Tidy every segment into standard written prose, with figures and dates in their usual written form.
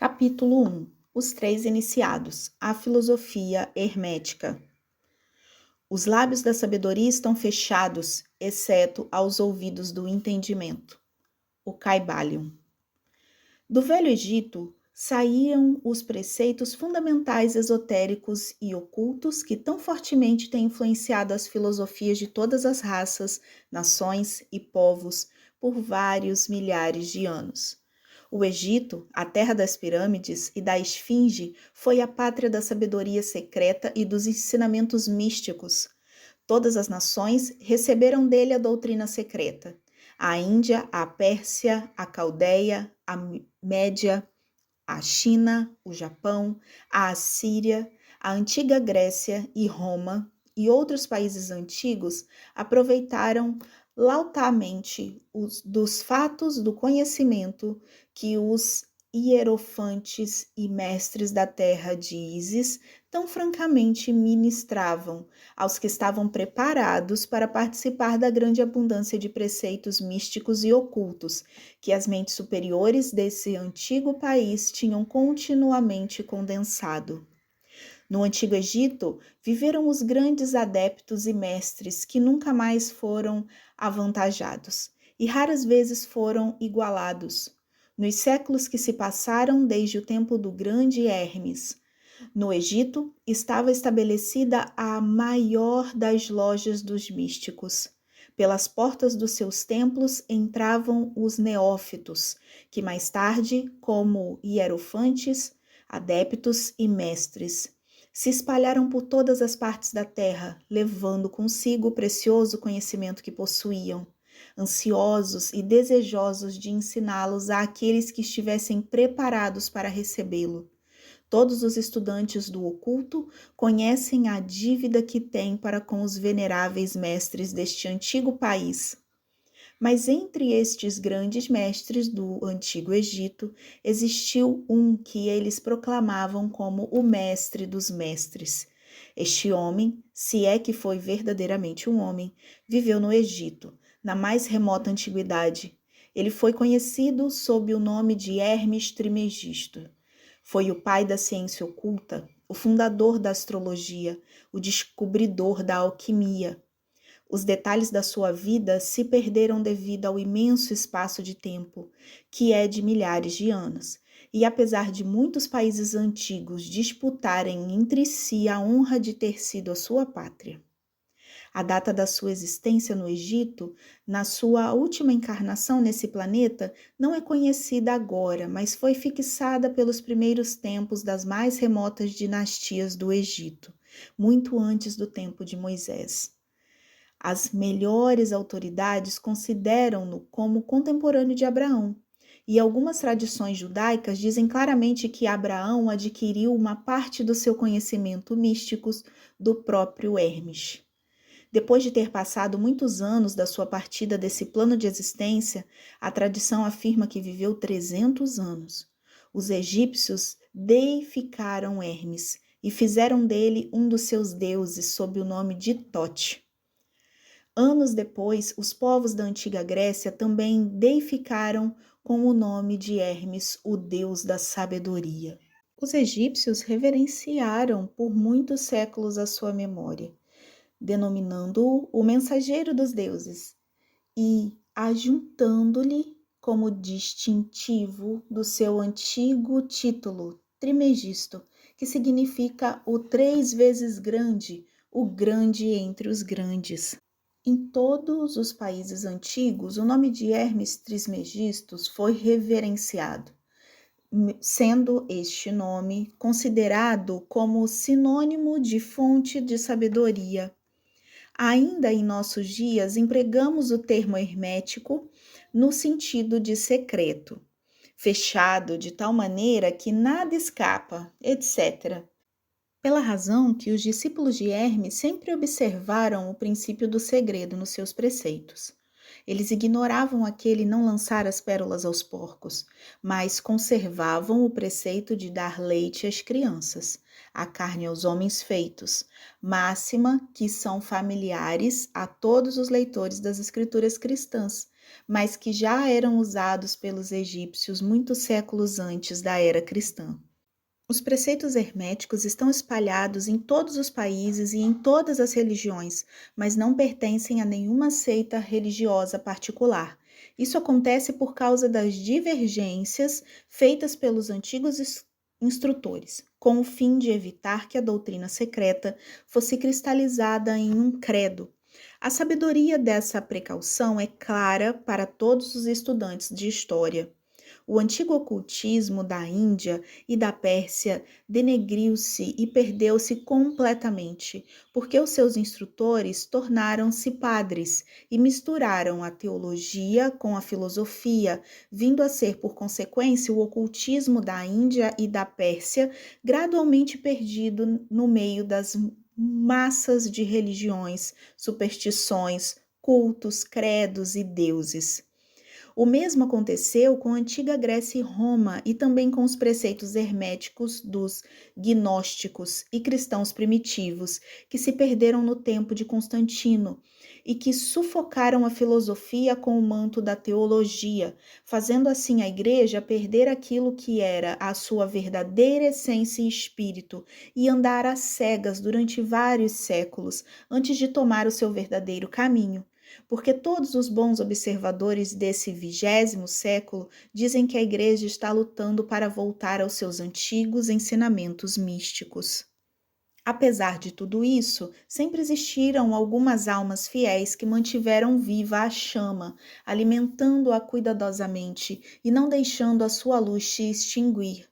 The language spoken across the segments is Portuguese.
Capítulo 1. Os três iniciados. A filosofia hermética. Os lábios da sabedoria estão fechados, exceto aos ouvidos do entendimento. O Caibalion. Do Velho Egito saíam os preceitos fundamentais esotéricos e ocultos que tão fortemente têm influenciado as filosofias de todas as raças, nações e povos por vários milhares de anos. O Egito, a terra das pirâmides e da esfinge, foi a pátria da sabedoria secreta e dos ensinamentos místicos. Todas as nações receberam dele a doutrina secreta. A Índia, a Pérsia, a Caldeia, a Média, a China, o Japão, a Assíria, a antiga Grécia e Roma e outros países antigos aproveitaram lautamente dos fatos do conhecimento que os hierofantes e mestres da terra de Ísis tão francamente ministravam aos que estavam preparados para participar da grande abundância de preceitos místicos e ocultos que as mentes superiores desse antigo país tinham continuamente condensado. No Antigo Egito, viveram os grandes adeptos e mestres que nunca mais foram avantajados e raras vezes foram igualados. Nos séculos que se passaram desde o tempo do grande Hermes, no Egito estava estabelecida a maior das lojas dos místicos. Pelas portas dos seus templos entravam os neófitos, que mais tarde, como hierofantes, adeptos e mestres, se espalharam por todas as partes da terra, levando consigo o precioso conhecimento que possuíam, ansiosos e desejosos de ensiná-los àqueles que estivessem preparados para recebê-lo. Todos os estudantes do oculto conhecem a dívida que têm para com os veneráveis mestres deste antigo país. Mas entre estes grandes mestres do Antigo Egito, existiu um que eles proclamavam como o mestre dos mestres. Este homem, se é que foi verdadeiramente um homem, viveu no Egito, na mais remota antiguidade. Ele foi conhecido sob o nome de Hermes Trismegisto. Foi o pai da ciência oculta, o fundador da astrologia, o descobridor da alquimia. Os detalhes da sua vida se perderam devido ao imenso espaço de tempo, que é de milhares de anos, e apesar de muitos países antigos disputarem entre si a honra de ter sido a sua pátria. A data da sua existência no Egito, na sua última encarnação nesse planeta, não é conhecida agora, mas foi fixada pelos primeiros tempos das mais remotas dinastias do Egito, muito antes do tempo de Moisés. As melhores autoridades consideram-no como contemporâneo de Abraão, e algumas tradições judaicas dizem claramente que Abraão adquiriu uma parte do seu conhecimento místico do próprio Hermes. Depois de ter passado muitos anos da sua partida desse plano de existência, a tradição afirma que viveu 300 anos. Os egípcios deificaram Hermes e fizeram dele um dos seus deuses sob o nome de Tote. Anos depois, os povos da antiga Grécia também deificaram com o nome de Hermes, o deus da sabedoria. Os egípcios reverenciaram por muitos séculos a sua memória, denominando-o o mensageiro dos deuses e ajuntando-lhe como distintivo do seu antigo título, Trimegisto, que significa o 3 vezes grande, o grande entre os grandes. Em todos os países antigos, o nome de Hermes Trismegistus foi reverenciado, sendo este nome considerado como sinônimo de fonte de sabedoria. Ainda em nossos dias, empregamos o termo hermético no sentido de secreto, fechado de tal maneira que nada escapa, etc. Pela razão que os discípulos de Hermes sempre observaram o princípio do segredo nos seus preceitos. Eles ignoravam aquele não lançar as pérolas aos porcos, mas conservavam o preceito de dar leite às crianças, a carne aos homens feitos, máxima que são familiares a todos os leitores das escrituras cristãs, mas que já eram usados pelos egípcios muitos séculos antes da era cristã. Os preceitos herméticos estão espalhados em todos os países e em todas as religiões, mas não pertencem a nenhuma seita religiosa particular. Isso acontece por causa das divergências feitas pelos antigos instrutores, com o fim de evitar que a doutrina secreta fosse cristalizada em um credo. A sabedoria dessa precaução é clara para todos os estudantes de história. O antigo ocultismo da Índia e da Pérsia denegriu-se e perdeu-se completamente, porque os seus instrutores tornaram-se padres e misturaram a teologia com a filosofia, vindo a ser, por consequência, o ocultismo da Índia e da Pérsia gradualmente perdido no meio das massas de religiões, superstições, cultos, credos e deuses. O mesmo aconteceu com a antiga Grécia e Roma e também com os preceitos herméticos dos gnósticos e cristãos primitivos, que se perderam no tempo de Constantino e que sufocaram a filosofia com o manto da teologia, fazendo assim a Igreja perder aquilo que era a sua verdadeira essência e espírito e andar às cegas durante vários séculos antes de tomar o seu verdadeiro caminho. Porque todos os bons observadores desse 20º século dizem que a Igreja está lutando para voltar aos seus antigos ensinamentos místicos. Apesar de tudo isso, sempre existiram algumas almas fiéis que mantiveram viva a chama, alimentando-a cuidadosamente e não deixando a sua luz se extinguir.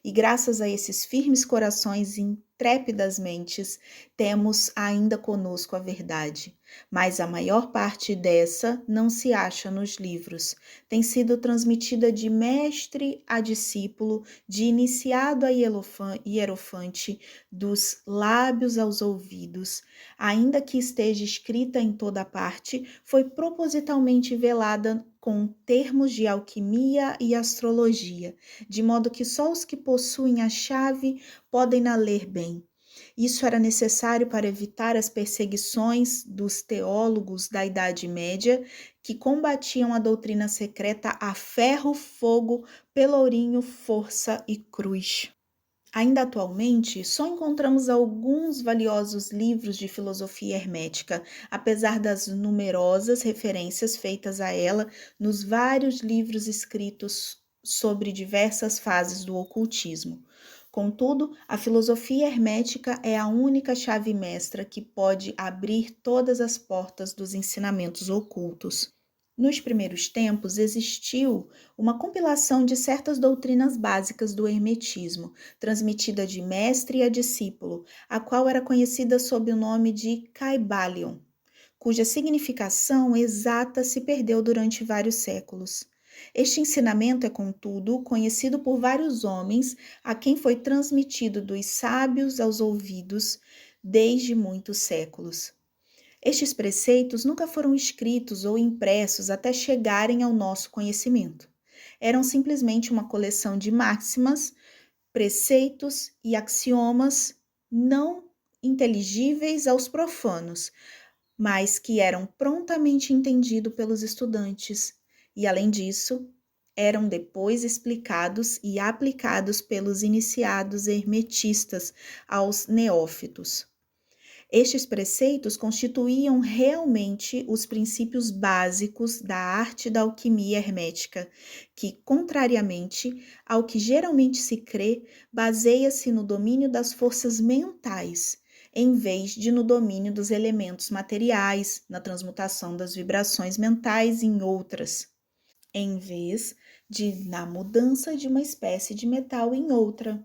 E graças a esses firmes corações e intrépidas mentes, temos ainda conosco a verdade. Mas a maior parte dessa não se acha nos livros. Tem sido transmitida de mestre a discípulo, de iniciado a hierofante, dos lábios aos ouvidos. Ainda que esteja escrita em toda parte, foi propositalmente velada com termos de alquimia e astrologia, de modo que só os que possuem a chave podem a ler bem. Isso era necessário para evitar as perseguições dos teólogos da Idade Média, que combatiam a doutrina secreta a ferro, fogo, pelourinho, força e cruz. Ainda atualmente, só encontramos alguns valiosos livros de filosofia hermética, apesar das numerosas referências feitas a ela nos vários livros escritos sobre diversas fases do ocultismo. Contudo, a filosofia hermética é a única chave mestra que pode abrir todas as portas dos ensinamentos ocultos. Nos primeiros tempos, existiu uma compilação de certas doutrinas básicas do hermetismo, transmitida de mestre a discípulo, a qual era conhecida sob o nome de Kybalion, cuja significação exata se perdeu durante vários séculos. Este ensinamento é, contudo, conhecido por vários homens, a quem foi transmitido dos sábios aos ouvidos desde muitos séculos. Estes preceitos nunca foram escritos ou impressos até chegarem ao nosso conhecimento. Eram simplesmente uma coleção de máximas, preceitos e axiomas não inteligíveis aos profanos, mas que eram prontamente entendidos pelos estudantes e, além disso, eram depois explicados e aplicados pelos iniciados hermetistas aos neófitos. Estes preceitos constituíam realmente os princípios básicos da arte da alquimia hermética, que, contrariamente ao que geralmente se crê, baseia-se no domínio das forças mentais, em vez de no domínio dos elementos materiais, na transmutação das vibrações mentais em outras, em vez de na mudança de uma espécie de metal em outra.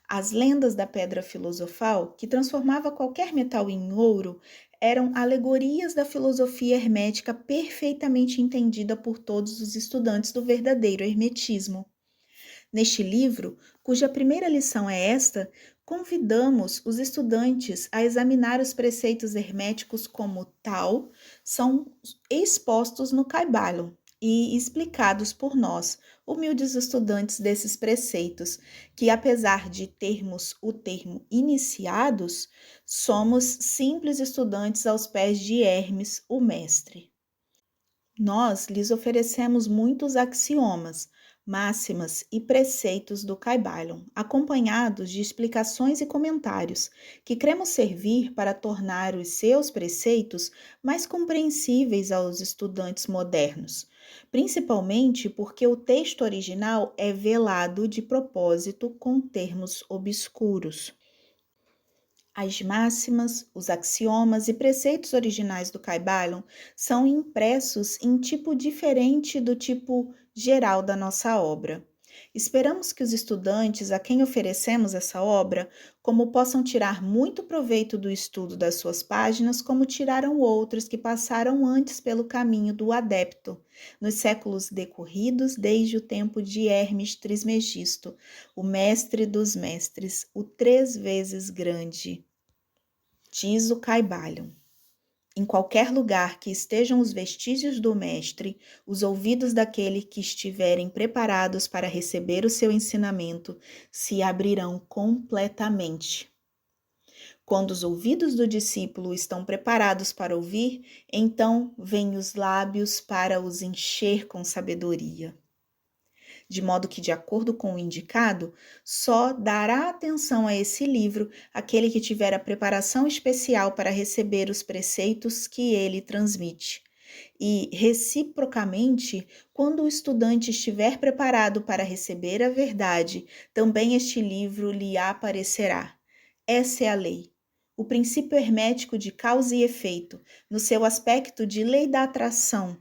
As lendas da pedra filosofal, que transformava qualquer metal em ouro, eram alegorias da filosofia hermética perfeitamente entendida por todos os estudantes do verdadeiro hermetismo. Neste livro, cuja primeira lição é esta, convidamos os estudantes a examinar os preceitos herméticos como tal, são expostos no Kybalion e explicados por nós, humildes estudantes desses preceitos, que apesar de termos o termo iniciados, somos simples estudantes aos pés de Hermes, o mestre. Nós lhes oferecemos muitos axiomas, máximas e preceitos do Kybalion, acompanhados de explicações e comentários, que cremos servir para tornar os seus preceitos mais compreensíveis aos estudantes modernos, principalmente porque o texto original é velado de propósito com termos obscuros. As máximas, os axiomas e preceitos originais do Kybalion são impressos em tipo diferente do tipo geral da nossa obra. Esperamos que os estudantes a quem oferecemos essa obra, como possam tirar muito proveito do estudo das suas páginas, como tiraram outros que passaram antes pelo caminho do adepto, nos séculos decorridos desde o tempo de Hermes Trismegisto, o mestre dos mestres, o 3 vezes grande. Diz o Kybalion. Em qualquer lugar que estejam os vestígios do mestre, os ouvidos daquele que estiverem preparados para receber o seu ensinamento se abrirão completamente. Quando os ouvidos do discípulo estão preparados para ouvir, então vêm os lábios para os encher com sabedoria. De modo que, de acordo com o indicado, só dará atenção a esse livro aquele que tiver a preparação especial para receber os preceitos que ele transmite. E, reciprocamente, quando o estudante estiver preparado para receber a verdade, também este livro lhe aparecerá. Essa é a lei. O princípio hermético de causa e efeito, no seu aspecto de lei da atração,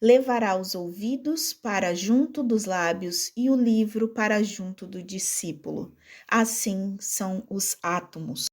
levará os ouvidos para junto dos lábios e o livro para junto do discípulo. Assim são os átomos.